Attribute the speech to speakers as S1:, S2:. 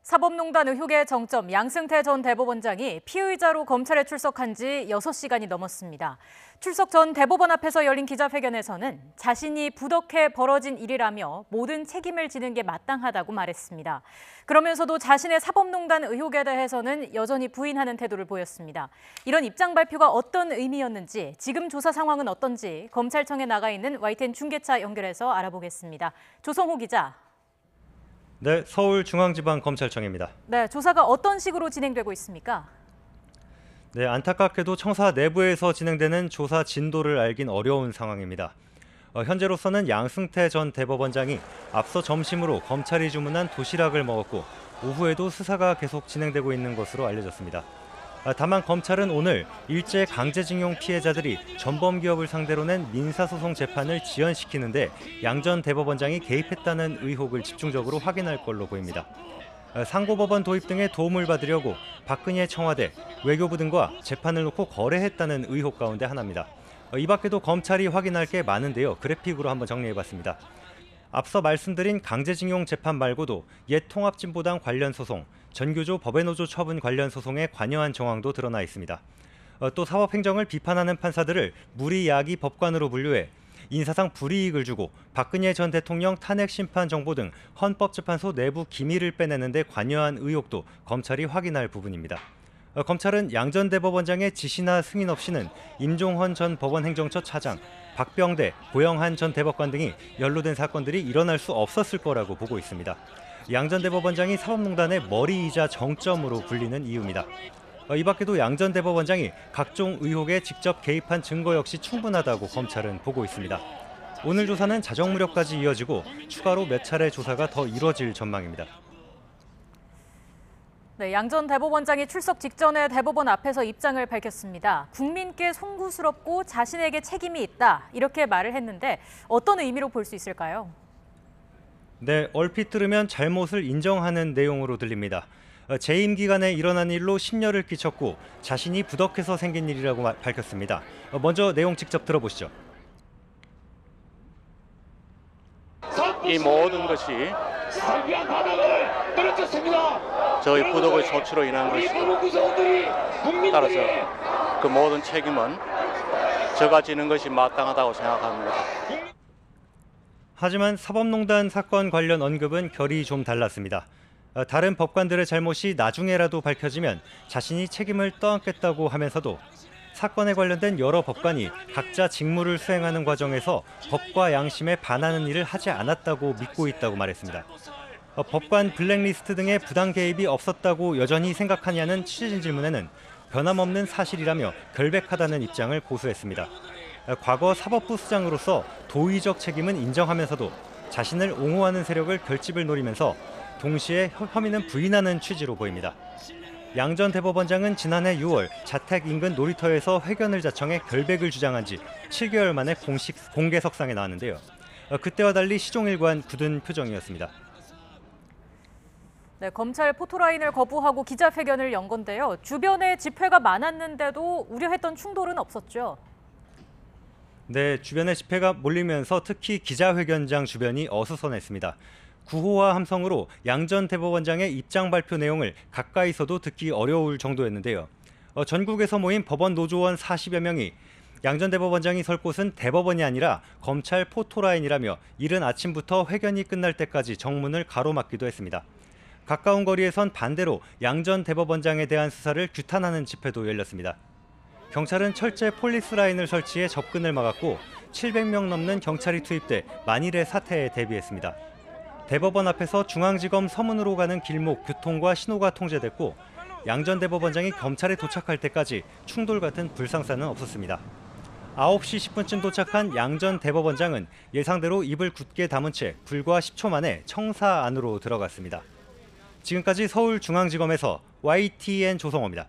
S1: 사법농단 의혹의 정점 양승태 전 대법원장이 피의자로 검찰에 출석한 지 6시간이 넘었습니다. 출석 전 대법원 앞에서 열린 기자회견에서는 자신이 부덕해 벌어진 일이라며 모든 책임을 지는 게 마땅하다고 말했습니다. 그러면서도 자신의 사법농단 의혹에 대해서는 여전히 부인하는 태도를 보였습니다. 이런 입장 발표가 어떤 의미였는지, 지금 조사 상황은 어떤지 검찰청에 나가 있는 YTN 중계차 연결해서 알아보겠습니다. 조성호 기자.
S2: 네, 서울중앙지방검찰청입니다.
S1: 네, 조사가 어떤 식으로 진행되고 있습니까?
S2: 네, 안타깝게도 청사 내부에서 진행되는 조사 진도를 알긴 어려운 상황입니다. 현재로서는 양승태 전 대법원장이 앞서 점심으로 검찰이 주문한 도시락을 먹었고 오후에도 수사가 계속 진행되고 있는 것으로 알려졌습니다. 다만 검찰은 오늘 일제 강제징용 피해자들이 전범기업을 상대로 낸 민사소송 재판을 지연시키는데 양 전 대법원장이 개입했다는 의혹을 집중적으로 확인할 걸로 보입니다. 상고법원 도입 등의 도움을 받으려고 박근혜 청와대, 외교부 등과 재판을 놓고 거래했다는 의혹 가운데 하나입니다. 이 밖에도 검찰이 확인할 게 많은데요. 그래픽으로 한번 정리해봤습니다. 앞서 말씀드린 강제징용 재판 말고도 옛 통합진보당 관련 소송, 전교조 법외노조 처분 관련 소송에 관여한 정황도 드러나 있습니다. 또 사법행정을 비판하는 판사들을 무리야기 법관으로 분류해 인사상 불이익을 주고 박근혜 전 대통령 탄핵 심판 정보 등 헌법재판소 내부 기밀을 빼내는 데 관여한 의혹도 검찰이 확인할 부분입니다. 검찰은 양 전 대법원장의 지시나 승인 없이는 임종헌 전 법원행정처 차장, 박병대, 고영한 전 대법관 등이 연루된 사건들이 일어날 수 없었을 거라고 보고 있습니다. 양 전 대법원장이 사법농단의 머리이자 정점으로 불리는 이유입니다. 이 밖에도 양 전 대법원장이 각종 의혹에 직접 개입한 증거 역시 충분하다고 검찰은 보고 있습니다. 오늘 조사는 자정무렵까지 이어지고 추가로 몇 차례 조사가 더 이뤄질 전망입니다.
S1: 네, 양 전 대법원장이 출석 직전에 대법원 앞에서 입장을 밝혔습니다. 국민께 송구스럽고 자신에게 책임이 있다, 이렇게 말을 했는데 어떤 의미로 볼 수 있을까요?
S2: 네, 얼핏 들으면 잘못을 인정하는 내용으로 들립니다. 재임 기간에 일어난 일로 심려를 끼쳤고 자신이 부덕해서 생긴 일이라고 밝혔습니다. 먼저 내용 직접 들어보시죠.
S3: 이 모든 것이 저희 부덕의 소치로 인한 것이고 따라서 그 모든 책임은 저가 지는 것이 마땅하다고 생각합니다.
S2: 하지만 사법농단 사건 관련 언급은 결이 좀 달랐습니다. 다른 법관들의 잘못이 나중에라도 밝혀지면 자신이 책임을 떠안겠다고 하면서도 사건에 관련된 여러 법관이 각자 직무를 수행하는 과정에서 법과 양심에 반하는 일을 하지 않았다고 믿고 있다고 말했습니다. 법관 블랙리스트 등의 부당 개입이 없었다고 여전히 생각하냐는 취재진 질문에는 변함없는 사실이라며 결백하다는 입장을 고수했습니다. 과거 사법부 수장으로서 도의적 책임은 인정하면서도 자신을 옹호하는 세력을 결집을 노리면서 동시에 혐의는 부인하는 취지로 보입니다. 양 전 대법원장은 지난해 6월 자택 인근 놀이터에서 회견을 자청해 결백을 주장한 지 7개월 만에 공식 공개석상에 나왔는데요. 그때와 달리 시종일관 굳은 표정이었습니다.
S1: 네, 검찰 포토라인을 거부하고 기자회견을 연 건데요. 주변에 집회가 많았는데도 우려했던 충돌은 없었죠?
S2: 네, 주변에 집회가 몰리면서 특히 기자회견장 주변이 어수선했습니다. 구호와 함성으로 양 전 대법원장의 입장 발표 내용을 가까이서도 듣기 어려울 정도였는데요. 전국에서 모인 법원 노조원 40여 명이 양 전 대법원장이 설 곳은 대법원이 아니라 검찰 포토라인이라며 이른 아침부터 회견이 끝날 때까지 정문을 가로막기도 했습니다. 가까운 거리에선 반대로 양 전 대법원장에 대한 수사를 규탄하는 집회도 열렸습니다. 경찰은 철제 폴리스 라인을 설치해 접근을 막았고 700명 넘는 경찰이 투입돼 만일의 사태에 대비했습니다. 대법원 앞에서 중앙지검 서문으로 가는 길목 교통과 신호가 통제됐고 양 전 대법원장이 검찰에 도착할 때까지 충돌 같은 불상사는 없었습니다. 9시 10분쯤 도착한 양 전 대법원장은 예상대로 입을 굳게 다문 채 불과 10초 만에 청사 안으로 들어갔습니다. 지금까지 서울중앙지검에서 YTN 조성호입니다.